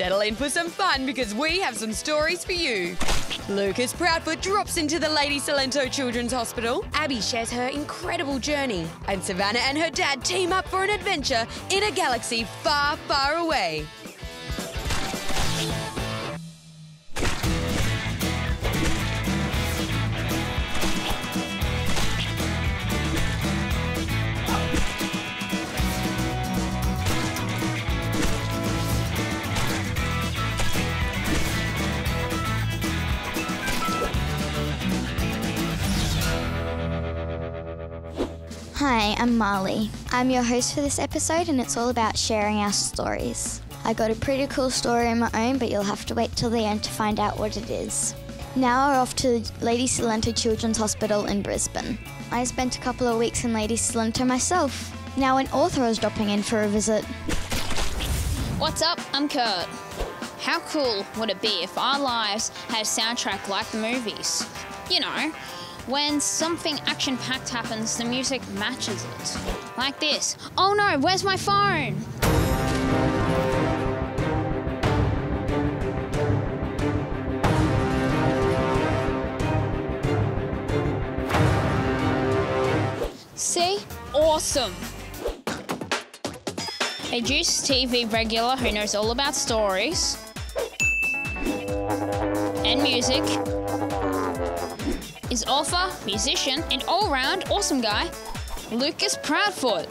Settle in for some fun because we have some stories for you. Lucas Proudfoot drops into the Lady Salento Children's Hospital. Abby shares her incredible journey. And Savannah and her dad team up for an adventure in a galaxy far, far away. Hi, I'm Marli. I'm your host for this episode and it's all about sharing our stories. I got a pretty cool story of my own, but you'll have to wait till the end to find out what it is. Now we're off to Lady Salento Children's Hospital in Brisbane. I spent a couple of weeks in Lady Salento myself. Now an author is dropping in for a visit. What's up? I'm Kurt. How cool would it be if our lives had a soundtrack like the movies? You know, when something action-packed happens, the music matches it. Like this. Oh no, where's my phone? See? Awesome! A Juice TV regular who knows all about stories and music, is author, musician, and all-round awesome guy, Lucas Proudfoot.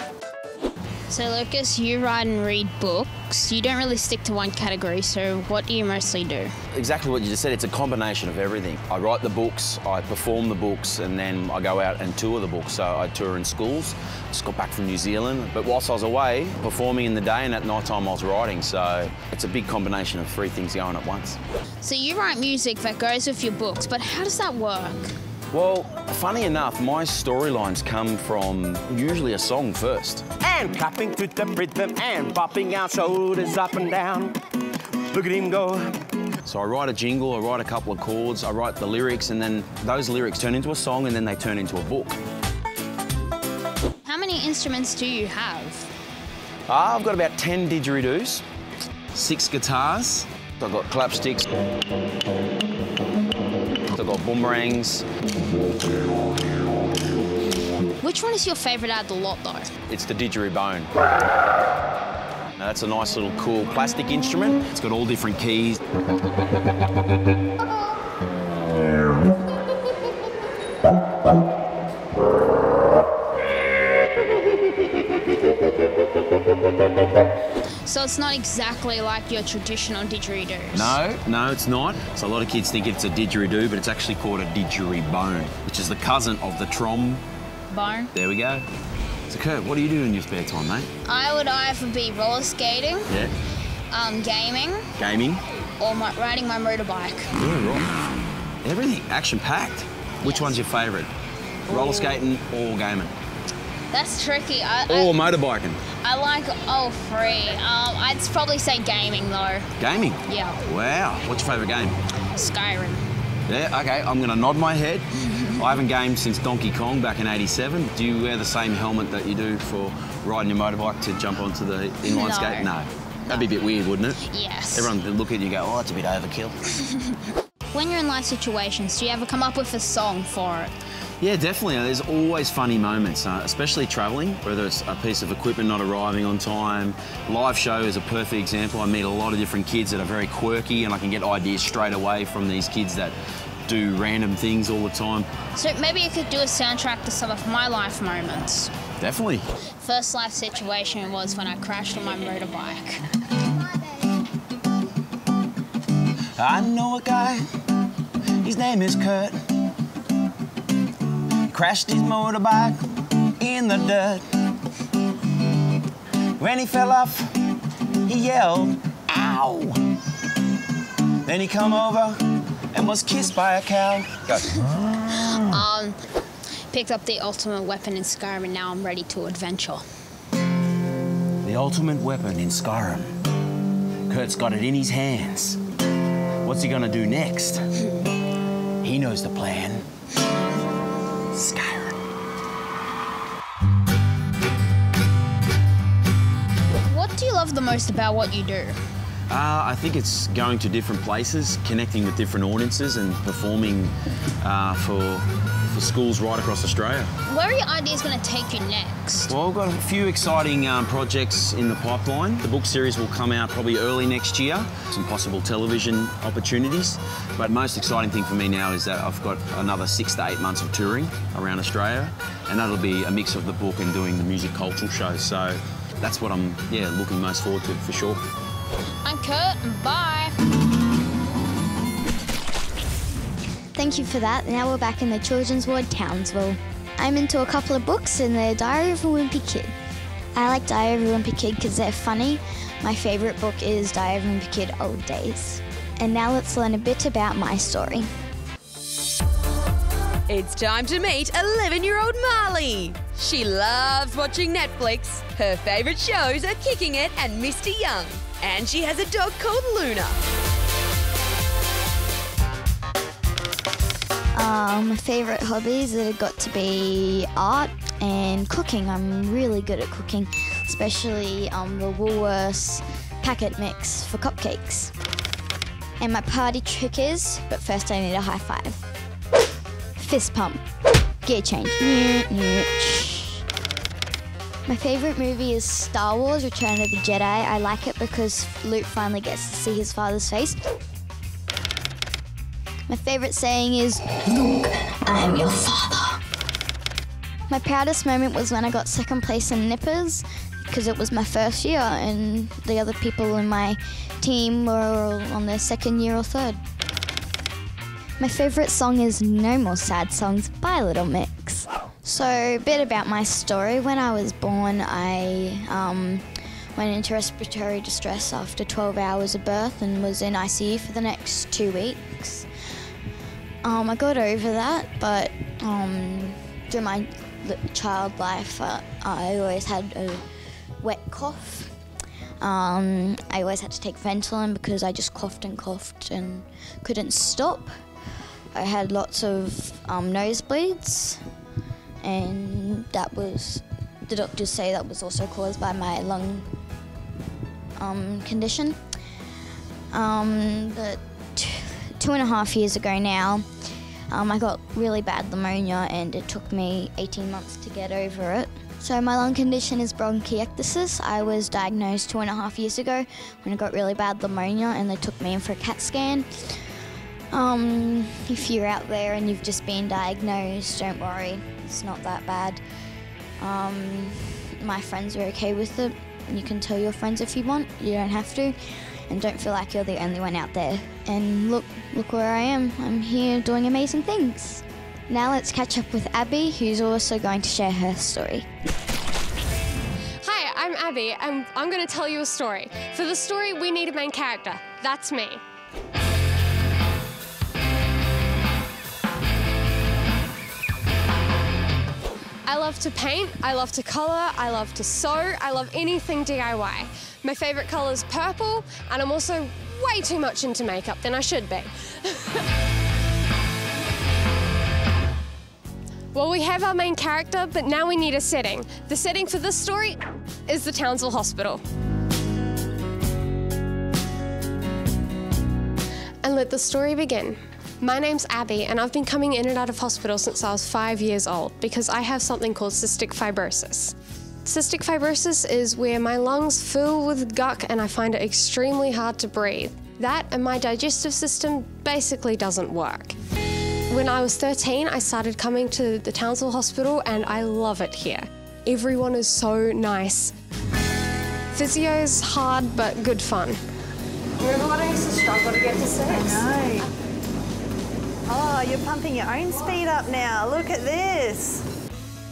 So Lucas, you write and read books. You don't really stick to one category, so what do you mostly do? Exactly what you just said, it's a combination of everything. I write the books, I perform the books, and then I go out and tour the books. So I tour in schools. Just got back from New Zealand, but whilst I was away, performing in the day and at night time I was writing, so it's a big combination of three things going at once. So you write music that goes with your books, but how does that work? Well, funny enough, my storylines come from usually a song first. And clapping to the rhythm and popping our shoulders up and down. Look at him go. So I write a jingle, I write a couple of chords, I write the lyrics, and then those lyrics turn into a song and then they turn into a book. How many instruments do you have? I've got about 10 didgeridoos, 6 guitars, I've got clapsticks, I've got boomerangs. Which one is your favourite out of the lot, though? It's the didgeridoo. Now, that's a nice little cool plastic instrument. It's got all different keys. So it's not exactly like your traditional didgeridoos? No, it's not. So a lot of kids think it's a didgeridoo, but it's actually called a didgeribone, which is the cousin of the trombone. There we go. So Kurt, what do you do in your spare time, mate? I would either be roller skating, gaming, or riding my motorbike. Yeah, right. Everything, action-packed. Which one's your favourite? Roller skating or gaming? That's tricky. Or motorbiking? I like all three. I'd probably say gaming, though. Gaming? Yeah. Wow. What's your favourite game? Skyrim. Yeah, OK, I'm going to nod my head. I haven't gamed since Donkey Kong back in '87. Do you wear the same helmet that you do for riding your motorbike to jump onto the inline skate? No. That'd be a bit weird, wouldn't it? Yes. Everyone would look at you and go, oh, it's a bit overkill. When you're in life situations, do you ever come up with a song for it? Yeah, definitely. There's always funny moments, especially travelling, whether it's a piece of equipment not arriving on time. Live show is a perfect example. I meet a lot of different kids that are very quirky and I can get ideas straight away from these kids that do random things all the time. So maybe you could do a soundtrack to some of my life moments. Definitely. First life situation was when I crashed on my motorbike. I know a guy, his name is Kurt. He crashed his motorbike in the dirt. When he fell off, he yelled, ow! Then he come over and was kissed by a cow. Go. Picked up the ultimate weapon in Skyrim and now I'm ready to adventure. The ultimate weapon in Skyrim. Kurt's got it in his hands. What's he gonna do next? He knows the plan. Skyrim. What do you love the most about what you do? I think it's going to different places, connecting with different audiences and performing for schools right across Australia. Where are your ideas going to take you next? Well, I've got a few exciting projects in the pipeline. The book series will come out probably early next year, some possible television opportunities. But most exciting thing for me now is that I've got another 6 to 8 months of touring around Australia, and that'll be a mix of the book and doing the music cultural shows. So that's what I'm looking most forward to, for sure. I'm Kurt, and bye. Thank you for that. Now we're back in the children's ward, Townsville. I'm into a couple of books in the Diary of a Wimpy Kid. I like Diary of a Wimpy Kid because they're funny. My favourite book is Diary of a Wimpy Kid Old Days. And now let's learn a bit about my story. It's time to meet 11-year-old Marli. She loves watching Netflix. Her favourite shows are Kicking It and Mr. Young. And she has a dog called Luna. My favourite hobbies have got to be art and cooking. I'm really good at cooking, especially the Woolworths packet mix for cupcakes. And my party trick is, but first I need a high five. Fist pump. Gear change. My favourite movie is Star Wars: Return of the Jedi. I like it because Luke finally gets to see his father's face. My favourite saying is, Luke, I am your father. My proudest moment was when I got second place in Nippers, because it was my first year and the other people in my team were all on their second year or third. My favourite song is No More Sad Songs by Little Mix. So, a bit about my story. When I was born, I went into respiratory distress after 12 hours of birth and was in ICU for the next 2 weeks. I got over that, but during my child life, I always had a wet cough. I always had to take Ventolin because I just coughed and couldn't stop. I had lots of nosebleeds, and the doctors say that was also caused by my lung condition. But 2.5 years ago now, I got really bad pneumonia and it took me 18 months to get over it. So my lung condition is bronchiectasis. I was diagnosed 2.5 years ago when I got really bad pneumonia and they took me in for a CAT scan. If you're out there and you've just been diagnosed, don't worry, it's not that bad. My friends are okay with it. You can tell your friends if you want, you don't have to. And don't feel like you're the only one out there. And look where I am. I'm here doing amazing things. Now let's catch up with Abby, who's also going to share her story. Hi, I'm Abby, and I'm going to tell you a story. For the story, we need a main character. That's me. I love to paint, I love to colour, I love to sew, I love anything DIY. My favourite colour is purple, and I'm also way too much into makeup than I should be. Well, we have our main character, but now we need a setting. The setting for this story is the Townsville Hospital. And let the story begin. My name's Abby, and I've been coming in and out of hospital since I was 5 years old because I have something called cystic fibrosis. Cystic fibrosis is where my lungs fill with gunk and I find it extremely hard to breathe. That and my digestive system basically doesn't work. When I was 13, I started coming to the Townsville Hospital and I love it here. Everyone is so nice. Physio's hard but good fun. Everyone used to struggle to get to sex. I know. Oh, you're pumping your own speed up now. Look at this.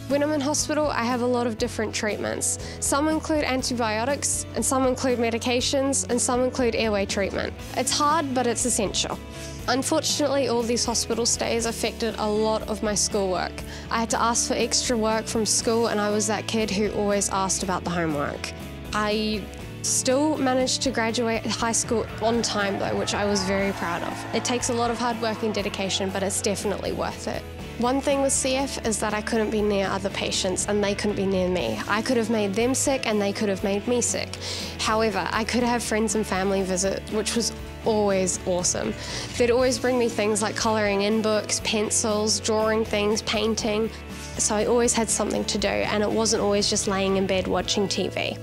When I'm in hospital, I have a lot of different treatments. Some include antibiotics, and some include medications, and some include airway treatment. It's hard, but it's essential. Unfortunately, all these hospital stays affected a lot of my schoolwork. I had to ask for extra work from school, and I was that kid who always asked about the homework. I still managed to graduate high school on time though, which I was very proud of. It takes a lot of hard work and dedication, but it's definitely worth it. One thing with CF is that I couldn't be near other patients and they couldn't be near me. I could have made them sick and they could have made me sick. However, I could have friends and family visit, which was always awesome. They'd always bring me things like colouring in books, pencils, drawing things, painting. So I always had something to do and it wasn't always just laying in bed watching TV.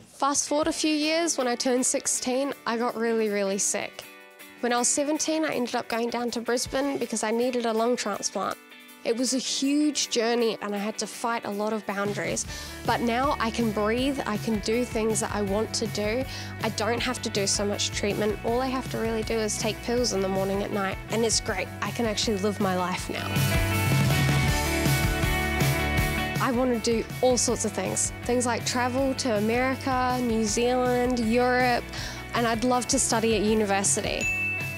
Fast forward a few years, when I turned 16, I got really, really sick. When I was 17, I ended up going down to Brisbane because I needed a lung transplant. It was a huge journey and I had to fight a lot of boundaries. But now I can breathe, I can do things that I want to do. I don't have to do so much treatment. All I have to really do is take pills in the morning at night. And it's great. I can actually live my life now. I want to do all sorts of things. Things like travel to America, New Zealand, Europe, and I'd love to study at university.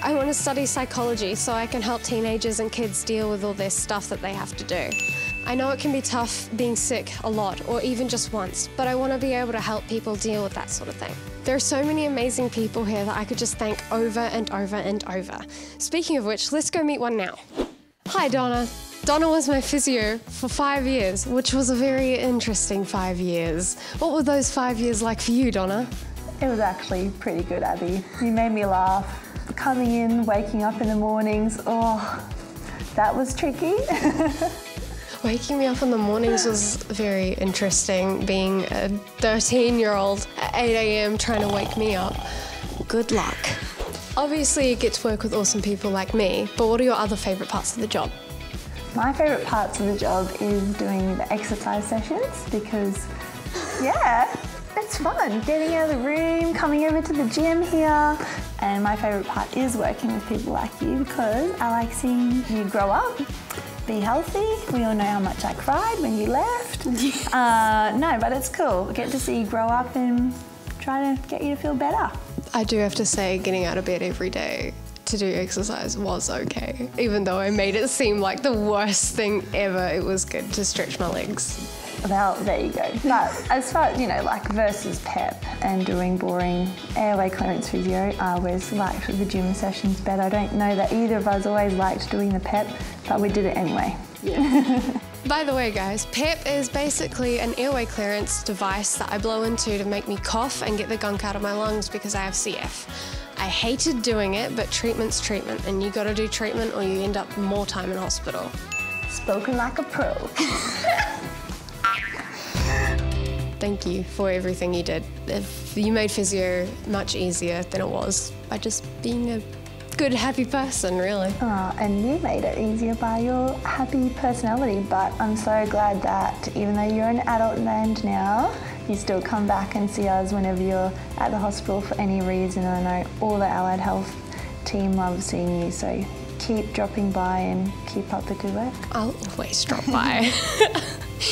I want to study psychology so I can help teenagers and kids deal with all this stuff that they have to do. I know it can be tough being sick a lot or even just once, but I want to be able to help people deal with that sort of thing. There are so many amazing people here that I could just thank over and over and over. Speaking of which, let's go meet one now. Hi, Donna. Donna was my physio for 5 years, which was a very interesting 5 years. What were those 5 years like for you, Donna? It was actually pretty good, Abby. You made me laugh. Coming in, waking up in the mornings, oh, that was tricky. Waking me up in the mornings was very interesting, being a 13-year-old at 8 a.m. trying to wake me up. Good luck. Obviously, you get to work with awesome people like me, but what are your other favourite parts of the job? My favourite parts of the job is doing the exercise sessions because, yeah, it's fun. Getting out of the room, coming over to the gym here. And my favourite part is working with people like you because I like seeing you grow up, be healthy. We all know how much I cried when you left. No, but it's cool. I get to see you grow up and try to get you to feel better. I do have to say, getting out of bed every day to do exercise was okay. Even though I made it seem like the worst thing ever, it was good to stretch my legs. Well, there you go. But as far as, you know, like versus PEP and doing boring airway clearance physio, I always liked the gym sessions better. I don't know that either of us always liked doing the PEP, but we did it anyway. Yeah. By the way, guys, PEP is basically an airway clearance device that I blow into to make me cough and get the gunk out of my lungs because I have CF. I hated doing it, but treatment's treatment, and you gotta do treatment or you end up more time in hospital. Spoken like a pro. Thank you for everything you did. You made physio much easier than it was by just being a good, happy person, really. Oh, and you made it easier by your happy personality, but I'm so glad that even though you're an adult land now, you still come back and see us whenever you're at the hospital for any reason. And I know all the Allied Health team loves seeing you, so keep dropping by and keep up the good work. I'll always drop by.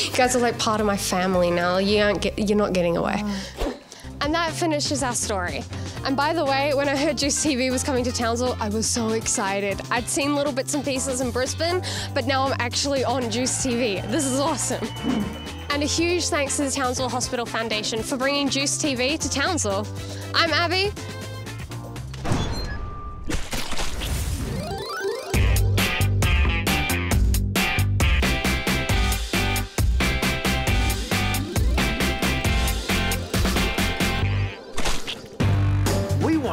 You guys are like part of my family now. You're not getting away. Oh. And that finishes our story. And by the way, when I heard Juice TV was coming to Townsville, I was so excited. I'd seen little bits and pieces in Brisbane, but now I'm actually on Juice TV. This is awesome. And a huge thanks to the Townsville Hospital Foundation for bringing Juice TV to Townsville. I'm Abby.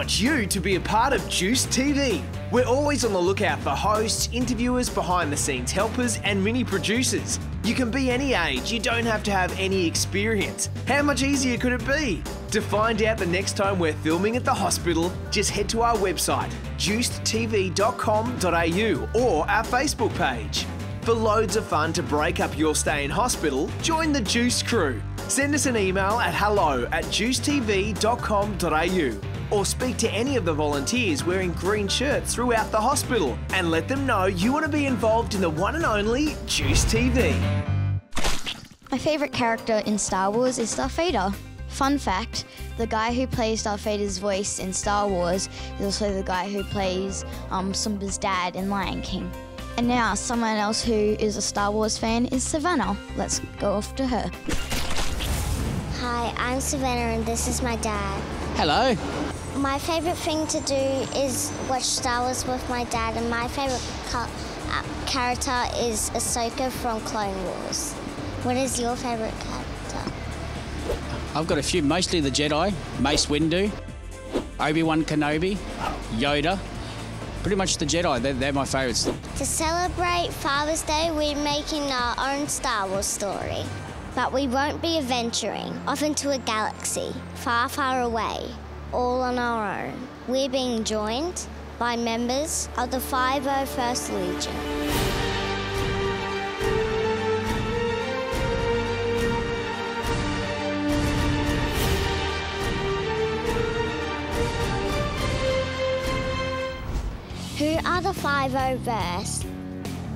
You to be a part of Juice TV. We're always on the lookout for hosts, interviewers, behind the scenes helpers and mini producers. You can be any age, you don't have to have any experience. How much easier could it be? To find out the next time we're filming at the hospital, just head to our website, juicedtv.com.au or our Facebook page. For loads of fun to break up your stay in hospital, join the Juice crew. Send us an email at hello@juicetv.com.au or speak to any of the volunteers wearing green shirts throughout the hospital and let them know you want to be involved in the one and only Juice TV. My favourite character in Star Wars is Darth Vader. Fun fact, the guy who plays Darth Vader's voice in Star Wars is also the guy who plays Simba's dad in Lion King. And now someone else who is a Star Wars fan is Savannah. Let's go off to her. Hi, I'm Savannah and this is my dad. Hello. My favourite thing to do is watch Star Wars with my dad, and my favourite character is Ahsoka from Clone Wars. What is your favourite character? I've got a few, mostly the Jedi, Mace Windu, Obi-Wan Kenobi, Yoda. Pretty much the Jedi, they're my favourites. To celebrate Father's Day, we're making our own Star Wars story. But we won't be adventuring off into a galaxy far, far away, all on our own. We're being joined by members of the 501st Legion. Who are the 501st?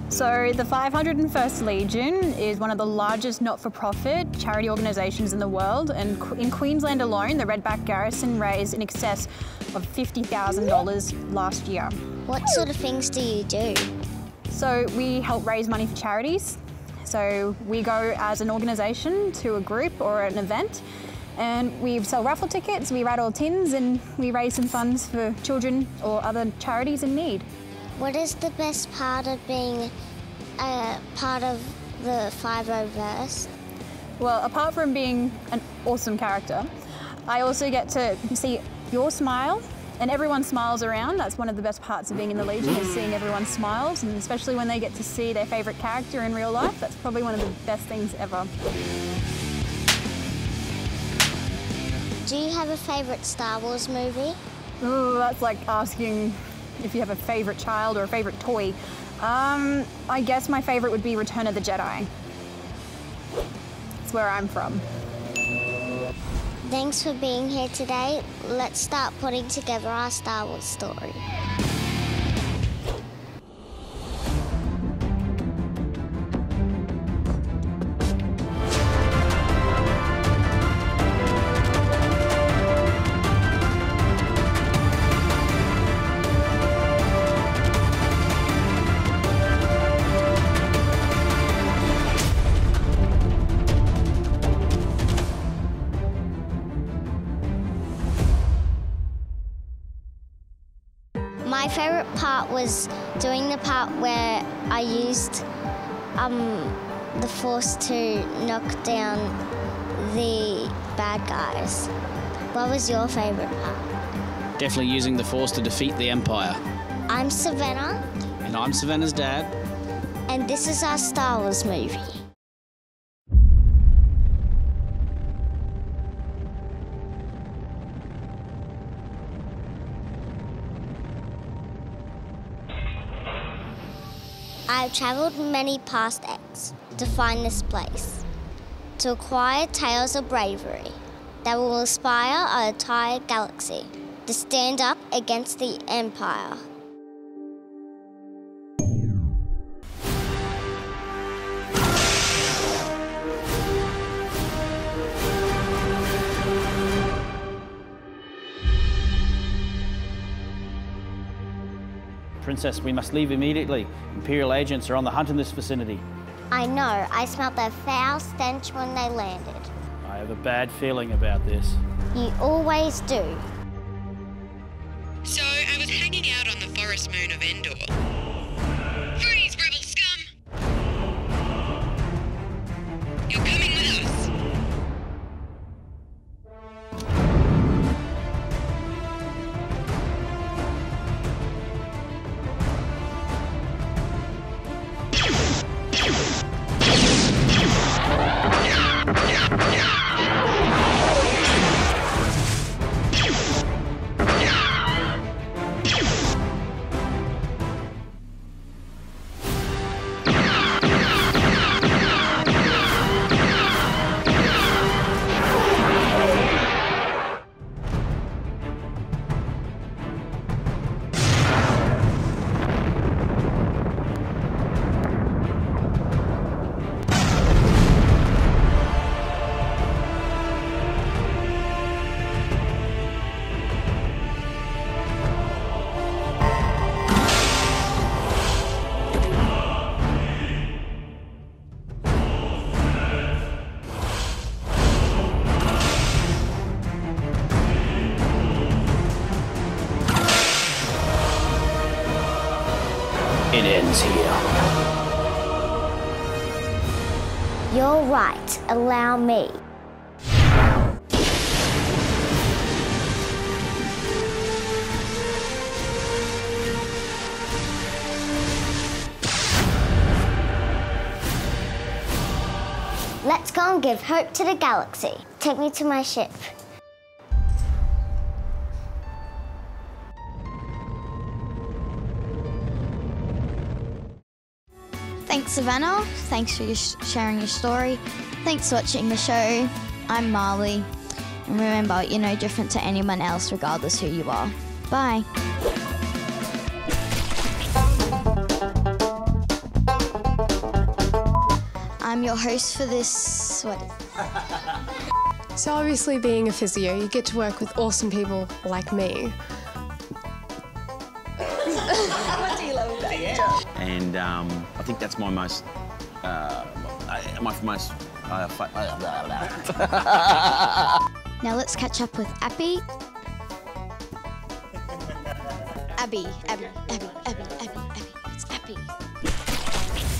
So the 501st Legion is one of the largest not-for-profit charity organisations in the world, and in Queensland alone, the Redback Garrison raised in excess of $50,000 last year. What sort of things do you do? So we help raise money for charities. So we go as an organisation to a group or an event, and we sell raffle tickets, we rattle tins, and we raise some funds for children or other charities in need. What is the best part of being a part of the 501st? Well, apart from being an awesome character, I also get to see your smile, and everyone smiles around. That's one of the best parts of being in the Legion, is seeing everyone smiles, and especially when they get to see their favourite character in real life. That's probably one of the best things ever. Do you have a favourite Star Wars movie? Ooh, that's like asking if you have a favourite child or a favourite toy. I guess my favourite would be Return of the Jedi. It's where I'm from. Thanks for being here today. Let's start putting together our Star Wars story. My favourite part was doing the part where I used the Force to knock down the bad guys. What was your favourite part? Definitely using the Force to defeat the Empire. I'm Savannah. And I'm Savannah's dad. And this is our Star Wars movie. I've travelled many past X to find this place, to acquire tales of bravery that will inspire our entire galaxy to stand up against the Empire. Princess, we must leave immediately. Imperial agents are on the hunt in this vicinity. I know. I smelled their foul stench when they landed. I have a bad feeling about this. You always do. So I was hanging out on the forest moon of Endor. Freeze, rebel scum! You're coming with us. It ends here. You're right. Allow me. Let's go and give hope to the galaxy. Take me to my ship. Thanks, Savannah. Thanks for sharing your story. Thanks for watching the show. I'm Marli. And remember, you're no different to anyone else, regardless who you are. Bye. I'm your host for this. So obviously being a physio, you get to work with awesome people like me. What do you love about your job? And I think that's my most, Now let's catch up with Abby. Abby. It's Abby.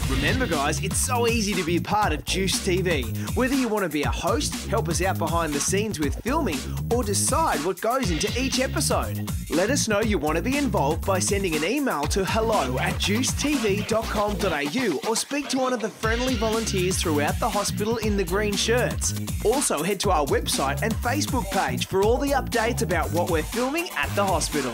Remember guys, it's so easy to be a part of Juice TV. Whether you want to be a host, help us out behind the scenes with filming, or decide what goes into each episode. Let us know you want to be involved by sending an email to hello@juicetv.com.au or speak to one of the friendly volunteers throughout the hospital in the green shirts. Also head to our website and Facebook page for all the updates about what we're filming at the hospital.